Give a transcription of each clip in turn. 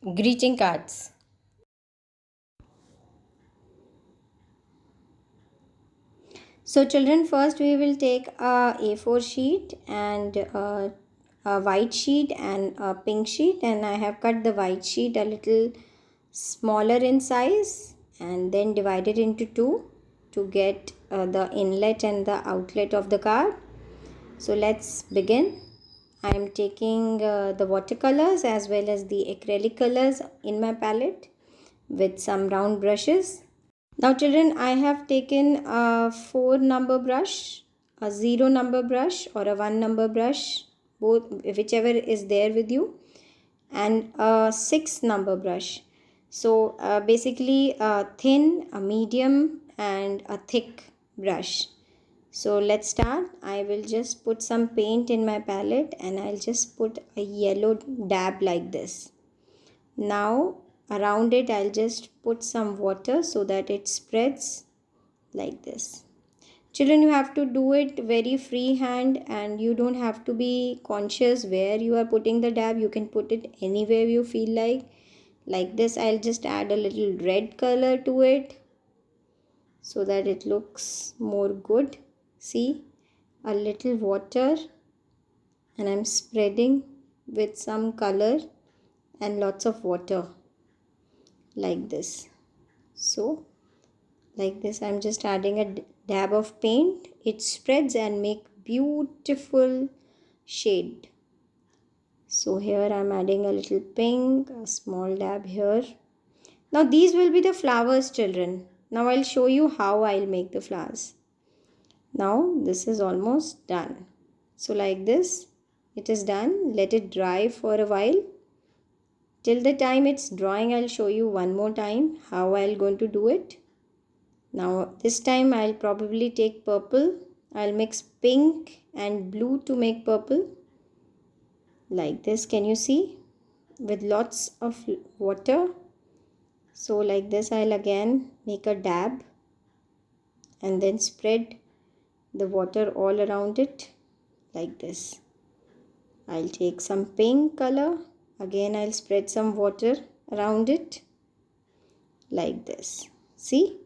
Greeting cards. So, children, first we will take a A4 sheet and a white sheet and a pink sheet, and I have cut the white sheet a little smaller in size and then divided into two to get the inlet and the outlet of the card. So, let's begin. I am taking the watercolors as well as the acrylic colors in my palette with some round brushes. Now children, I have taken a 4 number brush, a 0 number brush or a 1 number brush, both whichever is there with you, and a 6 number brush. So basically a thin, a medium and a thick brush. So let's start. I will just put some paint in my palette and I'll just put a yellow dab like this. Now around it I'll just put some water so that it spreads like this. Children, you have to do it very freehand and you don't have to be conscious where you are putting the dab. You can put it anywhere you feel like this. I'll just add a little red color to it so that it looks more good. See, a little water and I'm spreading with some color and lots of water like this. So like this, I'm just adding a dab of paint. It spreads and make beautiful shade. So here I'm adding a little pink, a small dab here. Now these will be the flowers, children. Now I'll show you how I'll make the flowers. Now this is almost done. So like this, it is done. Let it dry for a while. Till the time it's drying, I'll show you one more time how I'll going to do it. Now this time I'll probably take purple. I'll mix pink and blue to make purple. Like this, can you see? With lots of water. So like this I'll again make a dab and then spread the water all around it like this. I'll take some pink color. Again I'll spread some water around it like this. See?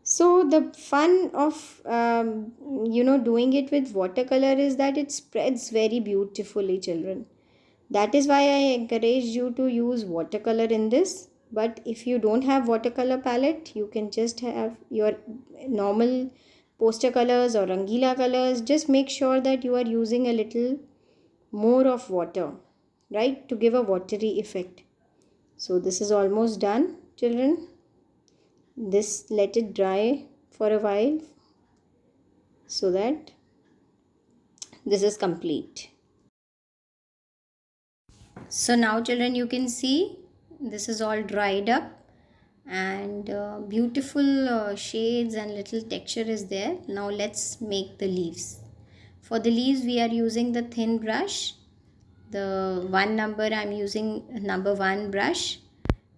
So the fun of doing it with watercolor is that it spreads very beautifully, children. That is why I encourage you to use watercolor in this. But if you don't have watercolor palette, you can just have your normal poster colors or Rangila colors. Just make sure that you are using a little more of water, right, to give a watery effect. So this is almost done, children. This, let it dry for a while so that this is complete. So now children, you can see this is all dried up and beautiful shades and little texture is there. Now let's make the leaves. For the leaves we are using the thin brush. The one number I'm using number 1 brush,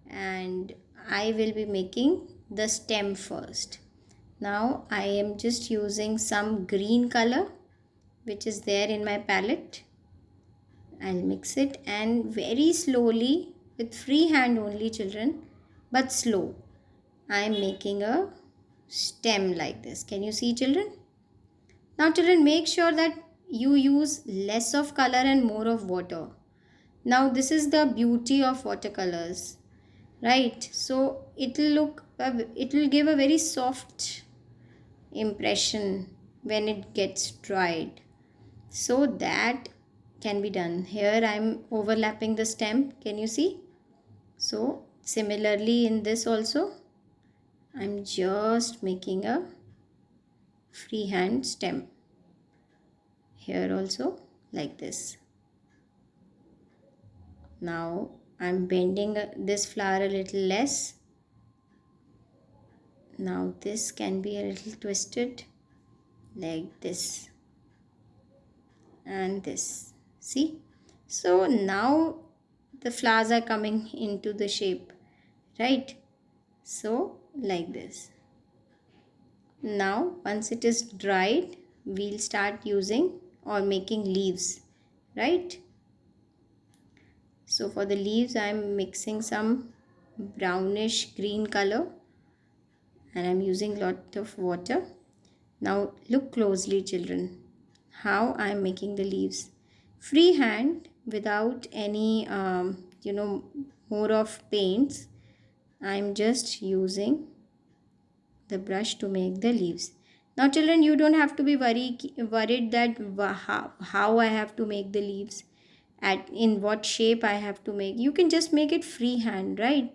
and I will be making the stem first. Now I am just using some green color which is there in my palette. I'll mix it and very slowly with free hand only, children, but slow. I am making a stem like this. Can you see, children? Now children, make sure that you use less of color and more of water. Now this is the beauty of watercolors, right? So it will give a very soft impression when it gets dried. So that can be done. Here I am overlapping the stem. Can you see? So similarly in this also I am just making a freehand stem. Here also like this. Now I am bending this flower a little less. Now this can be a little twisted like this and this. See? So now the flowers are coming into the shape, right? So like this. Now once it is dried, we'll start using or making leaves, right? So for the leaves I am mixing some brownish green color and I am using lot of water. Now look closely children, how I am making the leaves. Free hand without any more of paints. I am just using the brush to make the leaves. Now children, you don't have to be worried that how I have to make the leaves, at in what shape I have to make. You can just make it freehand, right?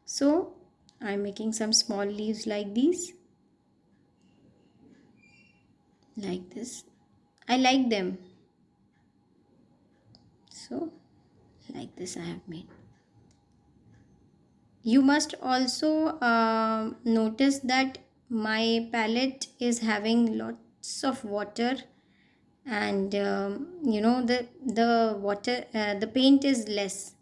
So I'm making some small leaves like these, like this. I like them. So like this I have made. You must also notice that my palette is having lots of water, and the water the paint is less.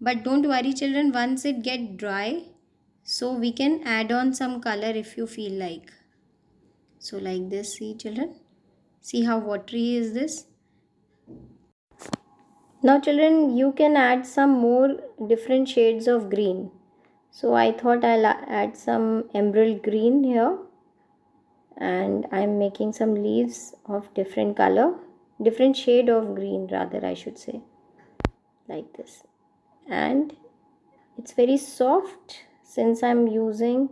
But don't worry children, once it get dry, so we can add on some color if you feel like. So like this, see children, see how watery is this. Now children, you can add some more different shades of green. So I thought I'll add some emerald green here, and I'm making some leaves of different color, different shade of green rather I should say, like this. And it's very soft since I'm using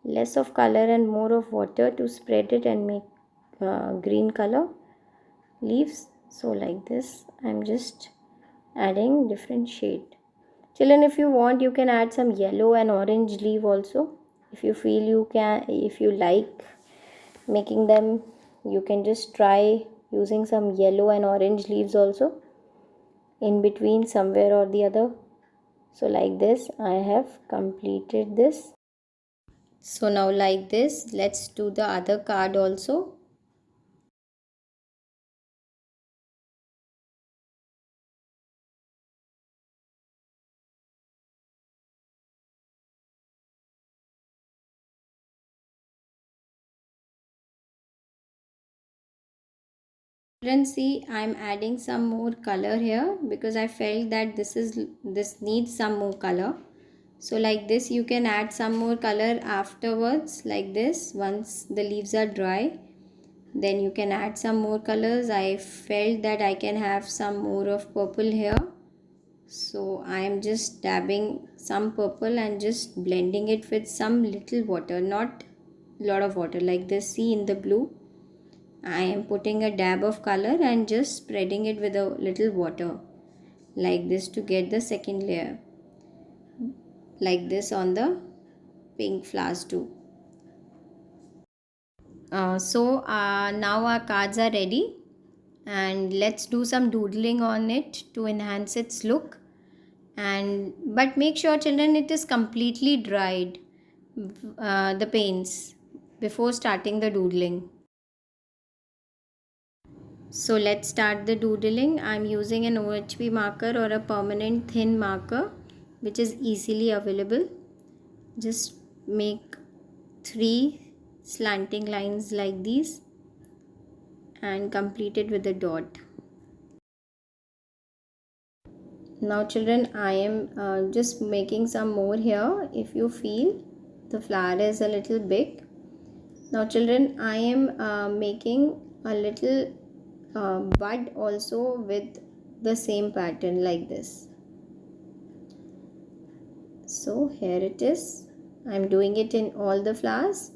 less of color and more of water to spread it and make green color leaves. So like this I'm just adding different shade. Children, if you want, you can add some yellow and orange leaf also. If you feel you can, if you like making them, you can just try using some yellow and orange leaves also in between somewhere or the other. So like this I have completed this. So now like this, let's do the other card also. Children, see, I'm adding some more color here because I felt that this needs some more color. So like this you can add some more color afterwards, like this. Once the leaves are dry, then you can add some more colors. I felt that I can have some more of purple here, so I am just dabbing some purple and just blending it with some little water, not lot of water, like this. See, in the blue I am putting a dab of color and just spreading it with a little water, like this, to get the second layer, like this on the pink flowers too. Now our cards are ready, and let's do some doodling on it to enhance its look. And but make sure children it is completely dried, the paints, before starting the doodling. So let's start the doodling. I'm using an OHP marker or a permanent thin marker which is easily available. Just make 3 slanting lines like these and complete it with a dot. Now children, I am just making some more here. If you feel the flower is a little big. Now children, I am making a little bud also with the same pattern, like this. So here it is. I'm doing it in all the flowers,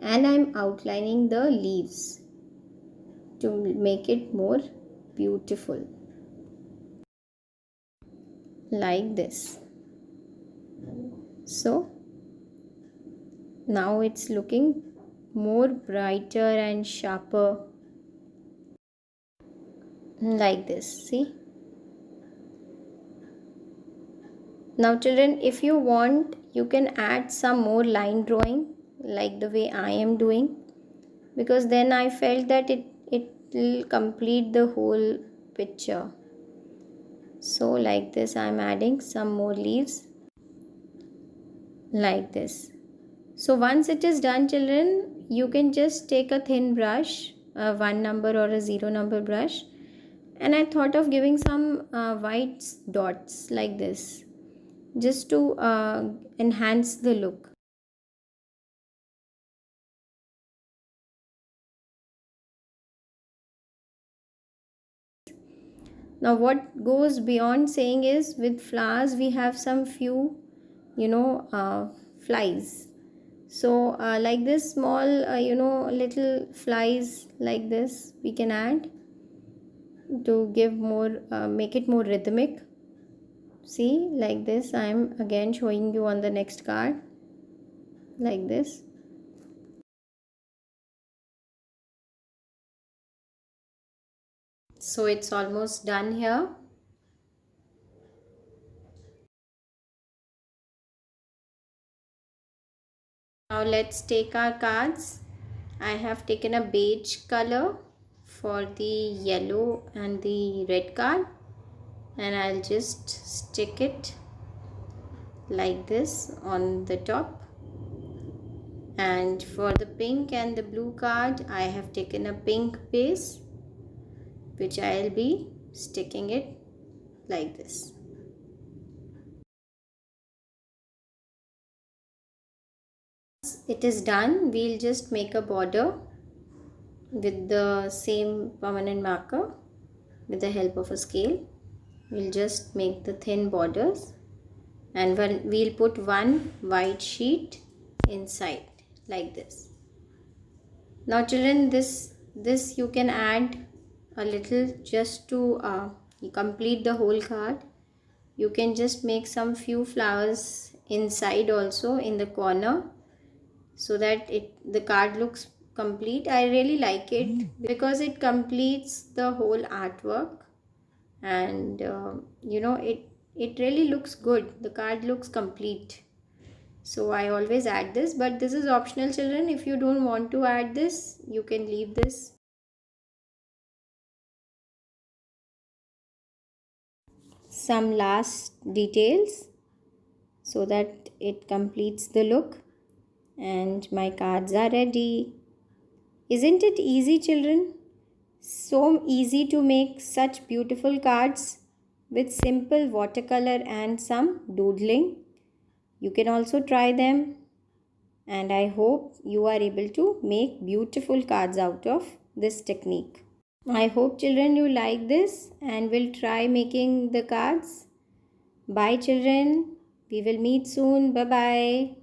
and I'm outlining the leaves to make it more beautiful, like this. So now it's looking more brighter and sharper, like this. See, now children, if you want, you can add some more line drawing like the way I am doing, because then I felt that it will complete the whole picture. So like this I am adding some more leaves, like this. So once it is done children, you can just take a thin brush, a 1 number or a 0 number brush, And I thought of giving some white dots like this, just to enhance the look. Now what goes beyond saying is, with flowers we have some few, flies. So like this small, little flies like this we can add to give more, make it more rhythmic. See, like this, I am again showing you on the next card, like this. So it's almost done here. Now let's take our cards. I have taken a beige color for the yellow and the red card, and I'll just stick it like this on the top. And for the pink and the blue card, I have taken a pink base, which I'll be sticking it like this. It is done. We'll just make a border with the same permanent marker with the help of a scale. We'll just make the thin borders, and we'll put one white sheet inside like this. Now children, this you can add a little just to complete the whole card. You can just make some few flowers inside also in the corner, so that the card looks complete. I really like it because it completes the whole artwork, and it really looks good. The card looks complete. So I always add this, but this is optional children. If you don't want to add this, you can leave this. Some last details so that it completes the look, and my cards are ready. Isn't it easy children? So easy to make such beautiful cards with simple watercolor and some doodling. You can also try them, and I hope you are able to make beautiful cards out of this technique. I hope children you like this and will try making the cards. Bye children. We will meet soon. Bye bye.